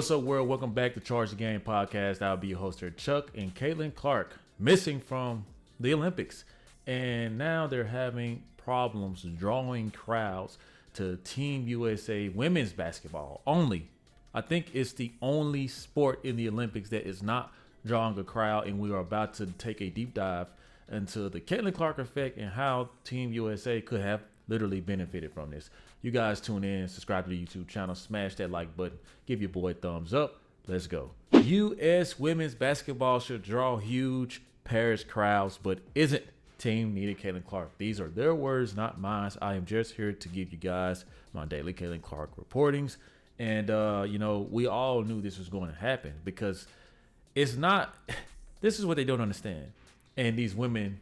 What's up, world? Welcome back to Charge the Game podcast. I'll be your host here, Chuck, and Caitlin Clark, missing from the Olympics. And now they're having problems drawing crowds to Team USA women's basketball only. I think it's the only sport in the Olympics that is not drawing a crowd, and we are about to take a deep dive into the Caitlin Clark effect and how Team USA could have literally benefited from this. You guys tune in, subscribe to the YouTube channel, smash that like button, give your boy a thumbs up. Let's go. U.S. women's basketball should draw huge Paris crowds, but isn't team needed Caitlin Clark. These are their words, not mine. I am just here to give you guys my daily Caitlin Clark reportings. And, we all knew this was going to happen because it's not, this is what they don't understand. And these women,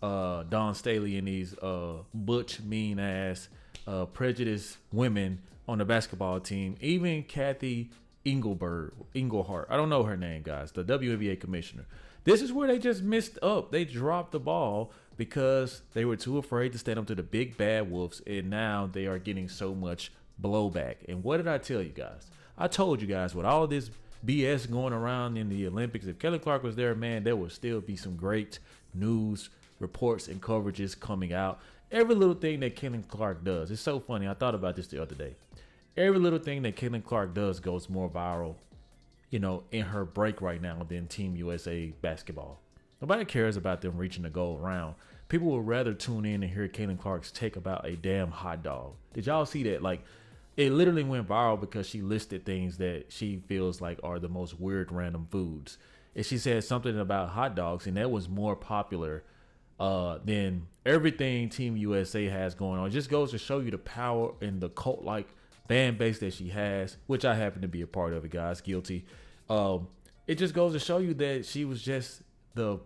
Dawn Staley and these butch, mean ass, prejudiced women on the basketball team, even Kathy Engelhart, I don't know her name, guys, the WNBA commissioner. This is where they just missed up. They dropped the ball because they were too afraid to stand up to the big bad wolves, and now they are getting so much blowback. And what did I tell you guys? I told you guys, with all this BS going around in the Olympics, if Caitlin Clark was there, man, there would still be some great news reports and coverages coming out. Every little thing that Caitlin Clark does, it's so funny. I thought about this the other day. Every little thing that Caitlin Clark does goes more viral, in her break right now than Team USA basketball. Nobody cares about them reaching the goal round. People would rather tune in and hear Caitlin Clark's take about a damn hot dog. Did y'all see that? Like, it literally went viral because she listed things that she feels like are the most weird random foods. And she said something about hot dogs, and that was more popular than everything Team USA has going on. It just goes to show you the power and the cult-like fan base that she has, which I happen to be a part of it, guys. Guilty. It just goes to show you that she's just the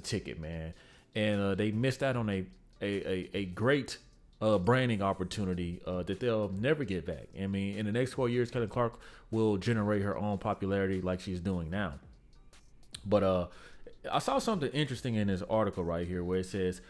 ticket, man. And they missed out on a great branding opportunity that they'll never get back. I mean, in the next 4 years, Caitlin Clark will generate her own popularity like she's doing now. But I saw something interesting in this article right here where it says,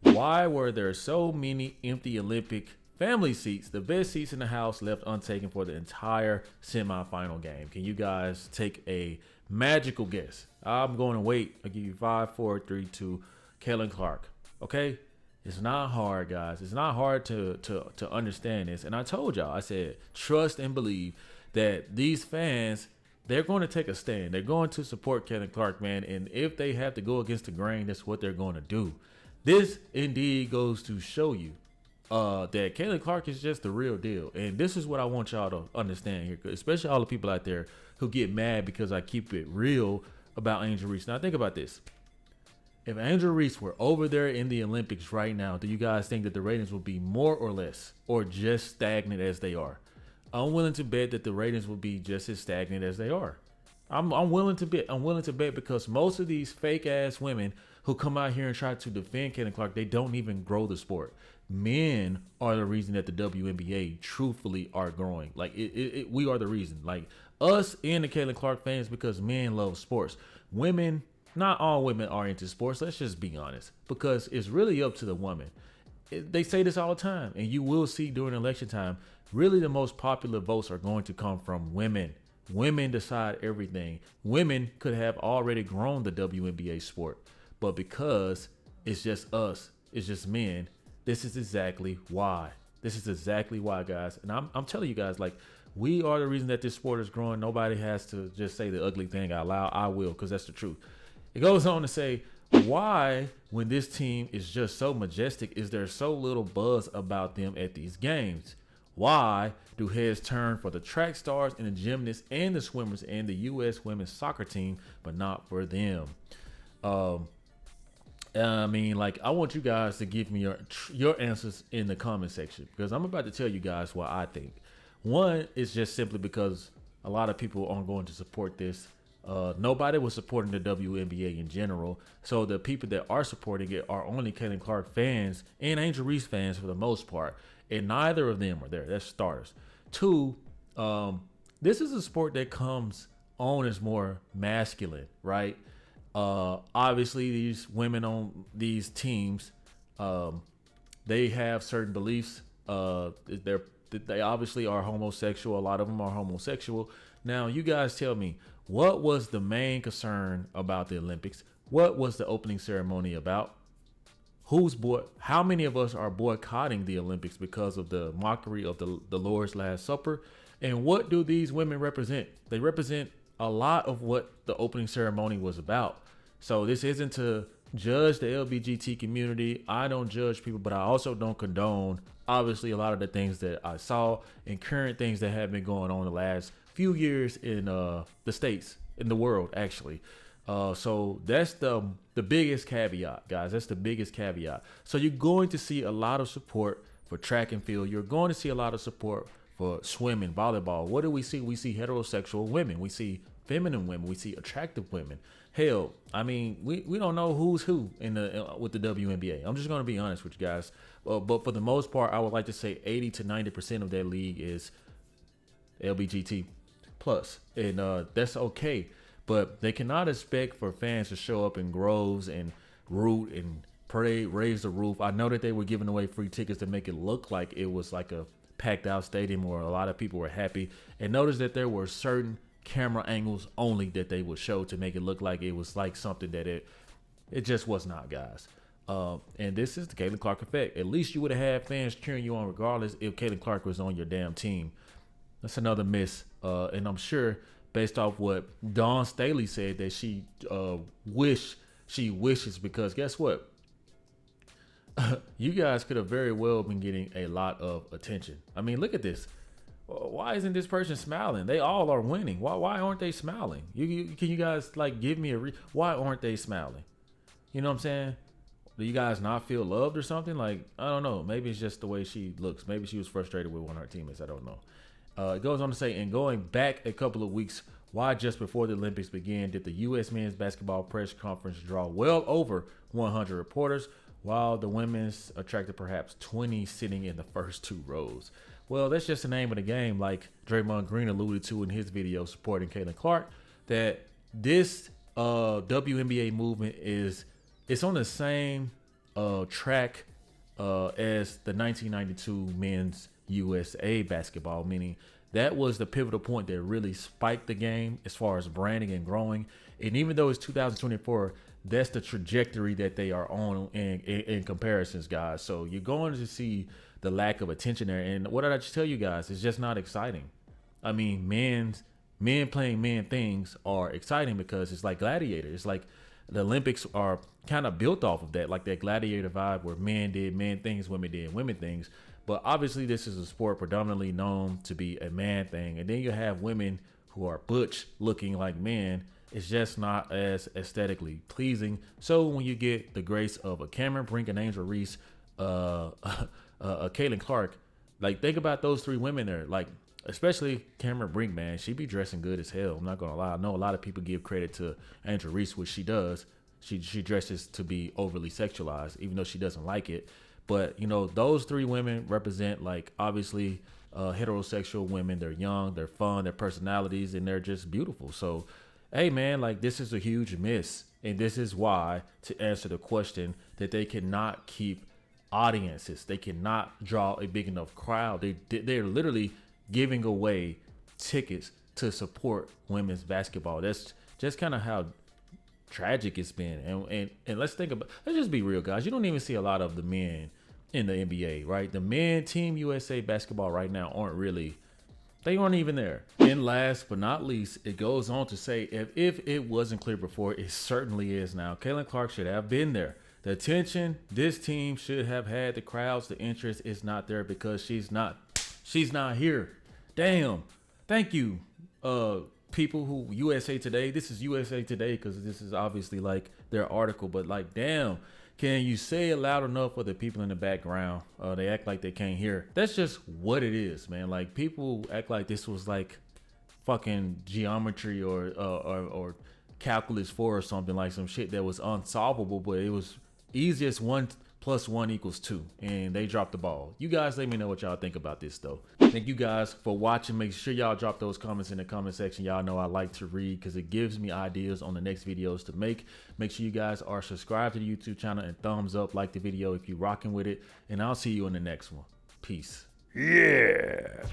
why were there so many empty Olympic family seats, the best seats in the house, left untaken for the entire semifinal game? Can you guys take a magical guess? I'm going to wait. I'll give you 5, 4, 3, 2. Caitlin Clark. Okay? It's not hard, guys. It's not hard to understand this. And I told y'all, I said, trust and believe that these fans, they're going to take a stand. They're going to support Caitlin Clark, man. And if they have to go against the grain, that's what they're going to do. This indeed goes to show you that Caitlin Clark is just the real deal. And this is what I want y'all to understand here, especially all the people out there who get mad because I keep it real about Angel Reese. Now, think about this. If Angel Reese were over there in the Olympics right now, do you guys think that the ratings will be more or less or just stagnant as they are? I'm willing to bet that the ratings will be just as stagnant as they are. I'm willing to bet. I'm willing to bet because most of these fake ass women who come out here and try to defend Caitlin Clark, they don't even grow the sport. Men are the reason that the WNBA truthfully are growing. Like we are the reason. Like us and the Caitlin Clark fans, because men love sports. Women, not all women are into sports. Let's just be honest, because it's really up to the woman. They say this all the time, and you will see during election time, really the most popular votes are going to come from women. Women decide everything. Women could have already grown the WNBA sport, but because it's just us, it's just men, this is exactly why. This is exactly why, guys. And I'm telling you guys, like, we are the reason that this sport is growing. Nobody has to just say the ugly thing out loud. I will, because that's the truth. It goes on to say, why, when this team is just so majestic, is there so little buzz about them at these games? Why do heads turn for the track stars and the gymnasts and the swimmers and the U.S. women's soccer team, but not for them? I want you guys to give me your answers in the comment section, because I'm about to tell you guys what I think. One is just simply because a lot of people aren't going to support this. Nobody was supporting the WNBA in general. So the people that are supporting it are only Caitlin Clark fans and Angel Reese fans for the most part. And neither of them are there. That's starters. Two, this is a sport that comes on as more masculine, right? Obviously, these women on these teams, they have certain beliefs. They obviously are homosexual. A lot of them are homosexual. Now, you guys tell me, what was the main concern about the Olympics? What was the opening ceremony about? How many of us are boycotting the Olympics because of the mockery of the Lord's Last Supper? And what do these women represent? They represent a lot of what the opening ceremony was about. So this isn't to judge the LGBT community. I don't judge people, but I also don't condone, obviously, a lot of the things that I saw and current things that have been going on the last few years in the States, in the world, actually. So that's the biggest caveat, guys. That's the biggest caveat. So you're going to see a lot of support for track and field. You're going to see a lot of support for swimming, volleyball. What do we see? We see heterosexual women. We see feminine women. We see attractive women. Hell, I mean, we don't know who's who in with the WNBA. I'm just going to be honest with you guys. But for the most part, I would like to say 80 to 90% of that league is LGBT plus, and that's okay. But they cannot expect for fans to show up in groves and root and pray, raise the roof. I know that they were giving away free tickets to make it look like it was like a packed out stadium where a lot of people were happy. And notice that there were certain camera angles only that they would show to make it look like it was like something that it just was not, guys. And this is the Caitlin Clark effect. At least you would have had fans cheering you on regardless if Caitlin Clark was on your damn team. That's another miss. And I'm sure, based off what Dawn Staley said, that she wishes, because guess what? You guys could have very well been getting a lot of attention. I mean, look at this. Why isn't this person smiling? They all are winning. Why aren't they smiling? Can you guys like give me why aren't they smiling? You know what I'm saying? Do you guys not feel loved or something? Like, I don't know. Maybe it's just the way she looks. Maybe she was frustrated with one of her teammates. I don't know. It goes on to say, and going back a couple of weeks, why just before the Olympics began did the U.S. men's basketball press conference draw well over 100 reporters, while the women's attracted perhaps 20 sitting in the first two rows? Well, that's just the name of the game, like Draymond Green alluded to in his video supporting Caitlin Clark, that this WNBA movement it's on the same track as the 1992 men's USA basketball, meaning that was the pivotal point that really spiked the game as far as branding and growing. And even though it's 2024, that's the trajectory that they are on in comparisons, guys. So you're going to see the lack of attention there. And what did I just tell you guys? It's just not exciting. I mean, men playing men things are exciting because it's like Gladiator. It's like the Olympics are kind of built off of that, like that Gladiator vibe where men did men things, women did women things. But obviously, this is a sport predominantly known to be a man thing. And then you have women who are butch looking like men. It's just not as aesthetically pleasing. So when you get the grace of a Cameron Brink, an Angel Reese, Caitlin Clark, like think about those three women there. Like, especially Cameron Brink, man, she be dressing good as hell. I'm not going to lie. I know a lot of people give credit to Angel Reese, which she does. She dresses to be overly sexualized, even though she doesn't like it. But, you know, those three women represent, like, obviously heterosexual women. They're young, they're fun, their personalities, and they're just beautiful. So, hey, man, like, this is a huge miss. And this is why, to answer the question, that they cannot keep audiences. They cannot draw a big enough crowd. They're literally giving away tickets to support women's basketball. That's just kind of how tragic it's been. And let's just be real, guys. You don't even see a lot of the men in the NBA, right? The men Team USA basketball right now aren't even there. And last but not least, it goes on to say, if it wasn't clear before, it certainly is now. Caitlin Clark should have been there. The attention this team should have had, the crowds, the interest is not there because she's not here. Damn. Thank you, people who USA Today. This is USA Today because this is obviously like their article, but like, damn, can you say it loud enough for the people in the background? They act like they can't hear. That's just what it is, man. Like, people act like this was like fucking geometry or calculus 4 or something, like some shit that was unsolvable, but it was easiest 1 + 1 = 2, and they dropped the ball. You guys let me know what y'all think about this, though. Thank you guys for watching. Make sure y'all drop those comments in the comment section. Y'all know I like to read because it gives me ideas on the next videos to make. Make sure you guys are subscribed to the YouTube channel and thumbs up, like the video if you're rocking with it, and I'll see you in the next one. Peace. Yeah.